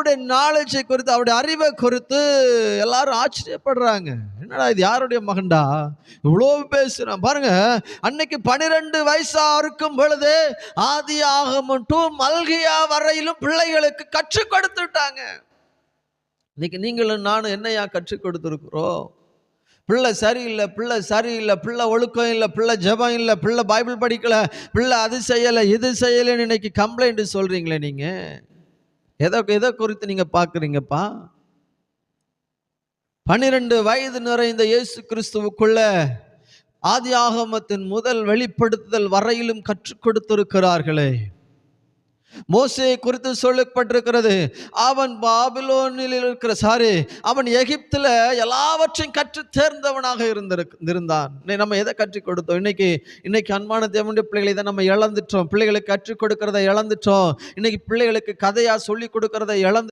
அவருடைய நாலேஜை குறித்து, அவருடைய அறிவை குறித்து எல்லாரும் ஆச்சரியப்படுறாங்க. என்னடா இது, யாருடைய மகன்டா இவ்வளோ பேசுறான் பாருங்க. அன்னைக்கு 12 வயசா இருக்கும் பொழுது ஆதியாகமம் to மல்கியா வரையிலும் பிள்ளைகளுக்கு கற்றுக் கொடுத்துட்டாங்க. இன்னைக்கு நீங்களும் நானும் என்னையா கற்றுக் கொடுத்துருக்குறோம்? பிள்ளை சரியில்லை, பிள்ளை சரியில்லை, பிள்ளை ஒழுக்கம் இல்லை, பிள்ளை ஜெபம் இல்லை, பிள்ளை பைபிள் படிக்கல, பிள்ளை அது செய்யலை இது செய்யலைன்னு இன்னைக்கு கம்ப்ளைண்ட் சொல்றீங்களே. நீங்க எதை குறித்து நீங்க பார்க்குறீங்கப்பா? 12 வயது நிறைந்த இயேசு கிறிஸ்துவுக்குள்ள ஆதியாகமத்தின் முதல் வெளிப்படுத்துதல் வரையிலும் கற்றுக் கொடுத்திருக்கிறார்களே. மோசேயை குறித்து சொல்லப்பட்டிருக்கிறது, அவன் பாபிலோனில் அவன் எகிப்துல எல்லாவற்றையும் கற்று தேர்ந்தவனாக இருந்தான். நம்ம எதை கற்றுக் கொடுத்தோம்? இன்னைக்கு அன்பான தேவனுடைய பிள்ளைகளை இதை நம்ம இழந்துட்டோம். பிள்ளைகளுக்கு கற்றுக் கொடுக்கிறத இழந்துட்டோம். இன்னைக்கு பிள்ளைகளுக்கு கதையா சொல்லி கொடுக்கிறத இழந்து